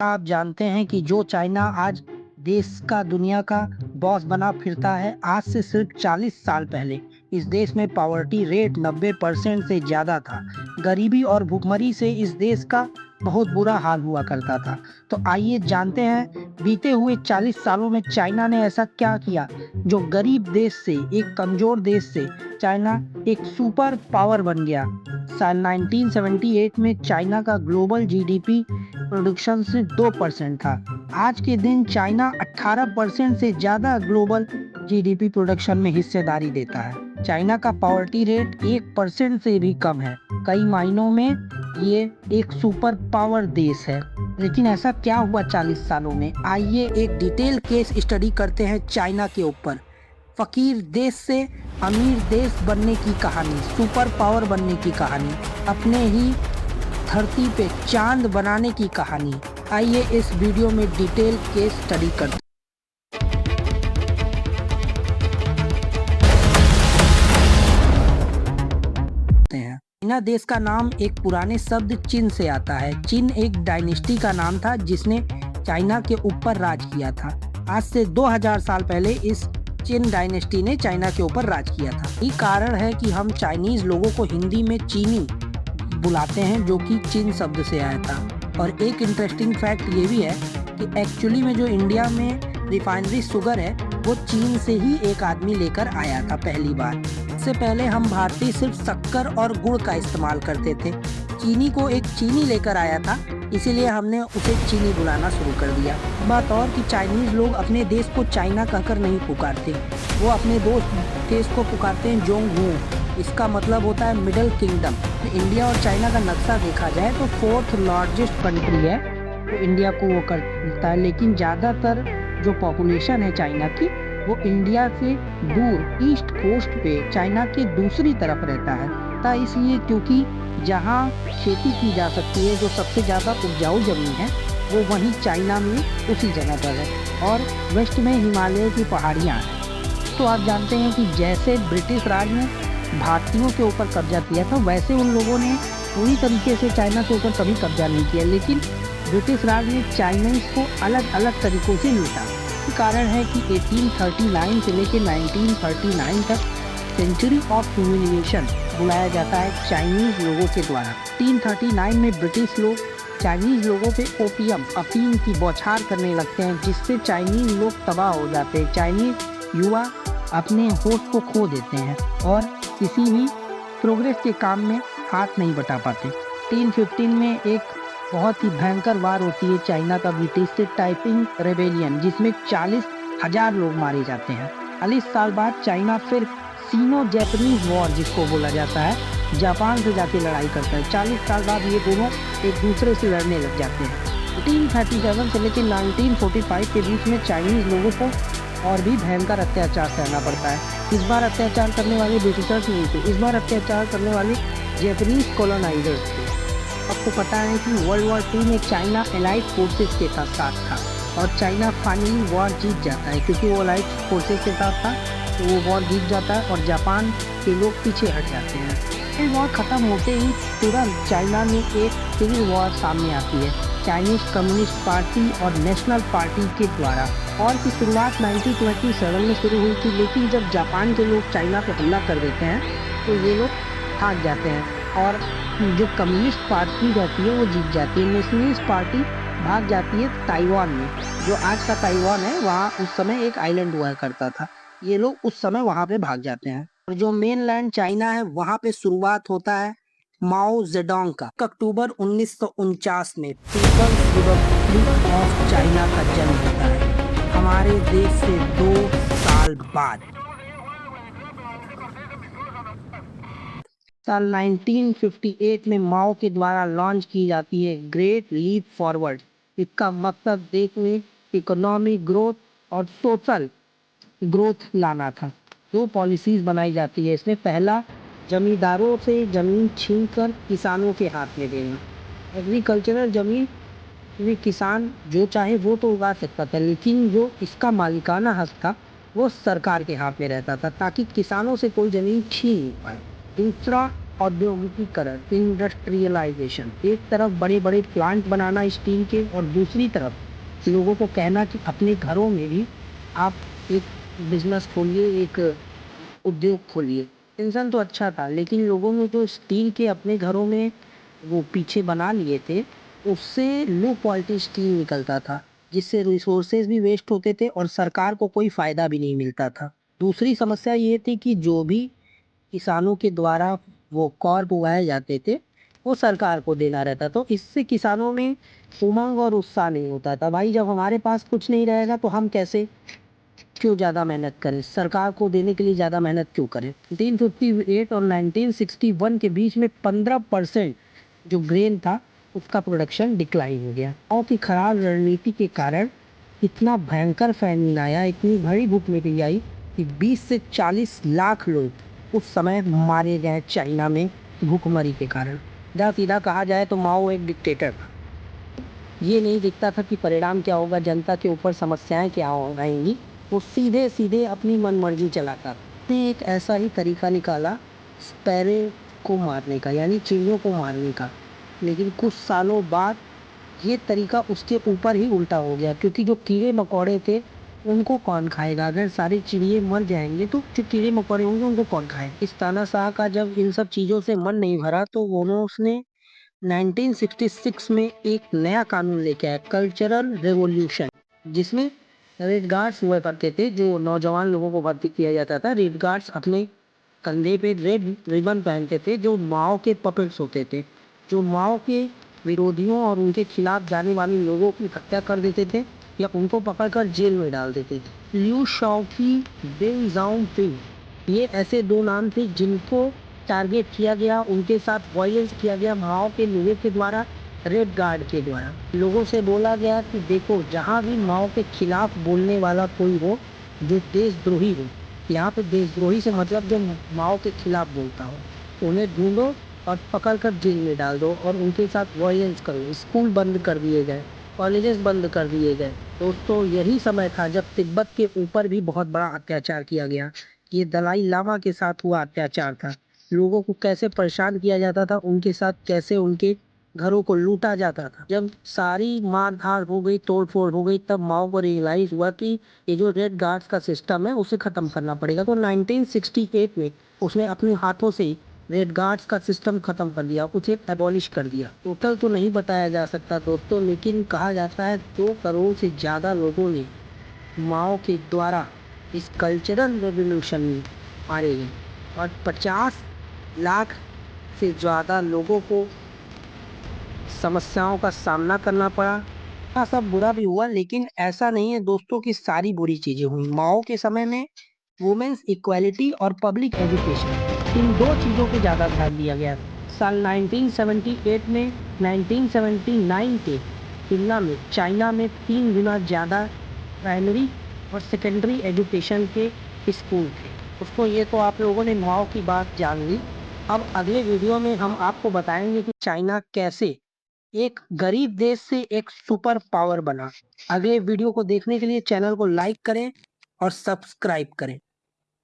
आप जानते हैं कि जो चाइना आज देश का दुनिया का बॉस बना फिरता है, आज से सिर्फ 40 साल पहले इस देश में पॉवर्टी रेट 90% से ज़्यादा था। गरीबी और भुखमरी से इस देश का बहुत बुरा हाल हुआ करता था। तो आइए जानते हैं बीते हुए 40 सालों में चाइना ने ऐसा क्या किया जो गरीब देश से, एक कमज़ोर देश से चाइना एक सुपर पावर बन गया। साल 1978 में चाइना का ग्लोबल जीडीपी प्रोडक्शन से 2% था। आज के दिन चाइना 18% से ज़्यादा ग्लोबल जीडीपी प्रोडक्शन में हिस्सेदारी देता है। चाइना का पॉवर्टी रेट 1% से भी कम है। कई मायनों में ये एक सुपर पावर देश है। लेकिन ऐसा क्या हुआ 40 सालों में? आइए एक डिटेल केस स्टडी करते हैं चाइना के ऊपर। फकीर देश से अमीर देश बनने की कहानी, सुपर पावर बनने की कहानी, अपने ही धरती पे चांद बनाने की कहानी। आइए इस वीडियो में डिटेल केस स्टडी करते हैं। चाइना देश का नाम एक पुराने शब्द चिन से आता है। चिन एक डायनेस्टी का नाम था जिसने चाइना के ऊपर राज किया था। आज से 2000 साल पहले इस चिन डायनेस्टी ने चाइना के ऊपर राज किया था। यही कारण है कि हम चाइनीज लोगों को हिंदी में चीनी बुलाते हैं, जो कि चीन शब्द से आया था। और एक इंटरेस्टिंग फैक्ट ये भी है कि एक्चुअली में जो इंडिया में रिफाइनरी शुगर है वो चीन से ही एक आदमी लेकर आया था पहली बार। इससे पहले हम भारतीय सिर्फ शक्कर और गुड़ का इस्तेमाल करते थे। चीनी को एक चीनी लेकर आया था, इसीलिए हमने उसे चीनी बुलाना शुरू कर दिया। बात और कि चाइनीज लोग अपने देश को चाइना कहकर नहीं पुकारते, वो अपने देश को पुकारते हैं जोंगहू। इसका मतलब होता है मिडिल किंगडम। इंडिया और चाइना का नक्शा देखा जाए तो 4th लार्जेस्ट कंट्री है, तो इंडिया को वो करता है। लेकिन ज़्यादातर जो पॉपुलेशन है चाइना की वो इंडिया से दूर ईस्ट कोस्ट पे चाइना के दूसरी तरफ रहता है। ता इसलिए क्योंकि जहाँ खेती की जा सकती है, जो सबसे ज़्यादा उपजाऊ ज़मीन है, वो वहीं चाइना में उसी जगह पर है। और वेस्ट में हिमालय की पहाड़ियाँ हैं। तो आप जानते हैं कि जैसे ब्रिटिश राज ने भारतीयों के ऊपर कब्जा किया था, वैसे उन लोगों ने पूरी तरीके से चाइना के ऊपर कभी कब्जा नहीं किया। लेकिन ब्रिटिश राज ने चाइनीज को अलग अलग तरीक़ों से लूटा। इसका कारण है कि 1839 से लेकर 1939 तक सेंचुरी ऑफ ह्यूमिलिएशन बुलाया जाता है चाइनीज लोगों के द्वारा। 1839 में ब्रिटिश लोग चाइनीज लोगों पे ओपियम, अफीम की बौछार करने लगते हैं, जिससे चाइनीज लोग तबाह हो जाते हैं। चाइनीज युवा अपने होश को खो देते हैं और किसी भी प्रोग्रेस के काम में हाथ नहीं बटा पाते। 1815 में एक बहुत ही भयंकर वार होती है चाइना का ब्रिटिश से, टाइपिंग रेबेलियन, जिसमें 40,000 लोग मारे जाते हैं। 40 साल बाद चाइना फिर सीनो जैपनीज वॉर, जिसको बोला जाता है, जापान से जाके लड़ाई करता है। 40 साल बाद ये दोनों एक दूसरे से लड़ने लग जाते हैं। 1837 से लेकर 1945 के बीच में चाइनीज लोगों को और भी भयंकर अत्याचार सहना पड़ता है। इस बार अत्याचार करने वाले ब्रिटिशर्स नहीं थे, इस बार अत्याचार करने वाले जैपनीज कॉलोनाइजर्स थे। आपको पता है कि वर्ल्ड वॉर 2 में चाइना एलाइड फोर्सेस के साथ था और चाइना फाइनली वॉर जीत जाता है। क्योंकि वो एलाइड फोर्सेस के साथ था तो वो वॉर जीत जाता है और जापान के लोग पीछे हट जाते हैं। फिर वॉर ख़त्म होते ही तुरंत चाइना में एक सिविल वॉर सामने आती है चाइनीज कम्युनिस्ट पार्टी और नेशनल पार्टी के द्वारा। और की शुरुआत 1927 में शुरू हुई थी, लेकिन जब जापान के लोग चाइना पर हमला कर देते हैं तो ये लोग भाग जाते हैं और जो कम्युनिस्ट पार्टी रहती है वो जीत जाती है। नेशनलिस्ट पार्टी भाग जाती है ताइवान में, जो आज का ताइवान है। वहाँ उस समय एक आइलैंड हुआ करता था, ये लोग उस समय वहाँ पे भाग जाते हैं। और जो मेन लैंड चाइना है वहाँ पे शुरुआत होता है माओ जेडोंग का। अक्टूबर 1949 में पीपल्स रिपब्लिक ऑफ चाइना का जन्म होता है, हमारे देश से 2 साल बाद। साल 1958 में माओ के द्वारा लॉन्च की जाती है ग्रेट लीप फॉरवर्ड। इसका मकसद देश में इकोनॉमिक ग्रोथ और सोशल ग्रोथ लाना था। 2 पॉलिसीज बनाई जाती है इसमें। पहला, जमींदारों से ज़मीन छीनकर किसानों के हाथ में देना। एग्रीकल्चरल ज़मीन में किसान जो चाहे वो तो उगा सकता था, लेकिन जो इसका मालिकाना हक था वो सरकार के हाथ में रहता था, ताकि किसानों से कोई ज़मीन छीन नहीं पाए। दूसरा, औद्योगिकीकरण, इंडस्ट्रियलाइजेशन। एक तरफ बड़े-बड़े प्लांट बनाना स्टील के और दूसरी तरफ लोगों को कहना कि अपने घरों में भी आप एक बिज़नेस खोलिए, एक उद्योग खोलिए। इंसान तो अच्छा था, लेकिन लोगों ने जो स्टील के अपने घरों में वो पीछे बना लिए थे, उससे लो क्वालिटी स्टील निकलता था, जिससे रिसोर्सेज भी वेस्ट होते थे और सरकार को कोई फ़ायदा भी नहीं मिलता था। दूसरी समस्या ये थी कि जो भी किसानों के द्वारा वो क्रॉप उगाए जाते थे, वो सरकार को देना रहता, तो इससे किसानों में उमंग और उत्साह नहीं होता था। भाई जब हमारे पास कुछ नहीं रहेगा तो हम कैसे क्यों ज़्यादा मेहनत करें, सरकार को देने के लिए ज़्यादा मेहनत क्यों करें। 1958 और 1961 के बीच में 15% जो ग्रेन था उसका प्रोडक्शन डिक्लाइन हो गया। गाँव की खराब रणनीति के कारण इतना भयंकर फैमिन आया, इतनी बड़ी भूखमरी आई कि 20 से 40 लाख लोग उस समय मारे गए चाइना में भूखमरी के कारण। सीधा कहा जाए तो माओ एक डिक्टेटर था। ये नहीं दिखता था कि परिणाम क्या होगा, जनता के ऊपर समस्याएं क्या आएंगी। वो सीधे सीधे अपनी मनमर्जी चलाता था। उसने एक ऐसा ही तरीका निकाला स्पैरो को मारने का, यानी चिड़ियों को मारने का। लेकिन कुछ सालों बाद ये तरीका उसके ऊपर ही उल्टा हो गया, क्योंकि जो कीड़े मकोड़े थे उनको कौन खाएगा। अगर सारे चिड़िए मर जाएंगे तो जो कीड़े मकोड़े होंगे उनको कौन खाएगा। इस तानाशाह का जब इन सब चीज़ों से मन नहीं भरा तो उसने 1966 में एक नया कानून लेके आया, कल्चरल रेवोल्यूशन, जिसमें रेड गार्ड्स हुआ करते थे, जो नौजवान लोगों को भर्ती किया जाता था। रेड गार्ड्स अपने कंधे पे रेड रिबन पहनते थे, जो माओ के पपेट्स होते थे, जो माओ के विरोधियों और उनके खिलाफ जाने वाले लोगों की हत्या कर देते थे या उनको पकड़कर जेल में डाल देते थे। लियू शाओकी, डेंग ज़ाओपिंग, ये ऐसे दो नाम थे जिनको टारगेट किया गया, उनके साथ वायलेंस किया गया माओ के लोगों के द्वारा, रेड गार्ड के द्वारा। लोगों से बोला गया कि देखो, जहाँ भी माओ के खिलाफ बोलने वाला कोई हो जो देशद्रोही हो, यहाँ पे देशद्रोही से मतलब जो माओ के खिलाफ बोलता हो, उन्हें ढूंढो और पकड़ कर जेल में डाल दो और उनके साथ वायलेंस करो। स्कूल बंद कर दिए गए, कॉलेजेस बंद कर दिए गए। दोस्तों, यही समय था जब तिब्बत के ऊपर भी बहुत बड़ा अत्याचार किया गया। ये दलाई लामा के साथ हुआ अत्याचार था। लोगों को कैसे परेशान किया जाता था, उनके साथ कैसे उनके घरों को लूटा जाता था। जब सारी मार धाड़ हो गई, तोड़ फोड़ हो गई, तब माओ को रियलाइज हुआ कि ये जो रेड गार्ड्स का सिस्टम है उसे ख़त्म करना पड़ेगा। तो 1968 में उसने अपने हाथों से रेड गार्ड्स का सिस्टम ख़त्म कर दिया, उसे एबॉलिश कर दिया। टोटल तो नहीं बताया जा सकता दोस्तों, लेकिन कहा जाता है 2 करोड़ से ज़्यादा लोगों ने माओ के द्वारा इस कल्चरल रेवोल्यूशन में मारे गए और 50 लाख से ज़्यादा लोगों को समस्याओं का सामना करना पड़ा। हाँ, सब बुरा भी हुआ, लेकिन ऐसा नहीं है दोस्तों कि सारी बुरी चीज़ें हुई। माओ के समय में वुमेन्स इक्वालिटी और पब्लिक एजुकेशन, इन 2 चीज़ों पे ज़्यादा ध्यान दिया गया। साल 1978 में 1979 के तुलना में चाइना में 3 गुना ज़्यादा प्राइमरी और सेकेंडरी एजुकेशन के स्कूल थे। दोस्तों, ये तो आप लोगों ने माओ की बात जान ली। अब अगले वीडियो में हम आपको बताएंगे कि चाइना कैसे एक गरीब देश से एक सुपर पावर बना। अगले वीडियो को देखने के लिए चैनल को लाइक करें और सब्सक्राइब करें।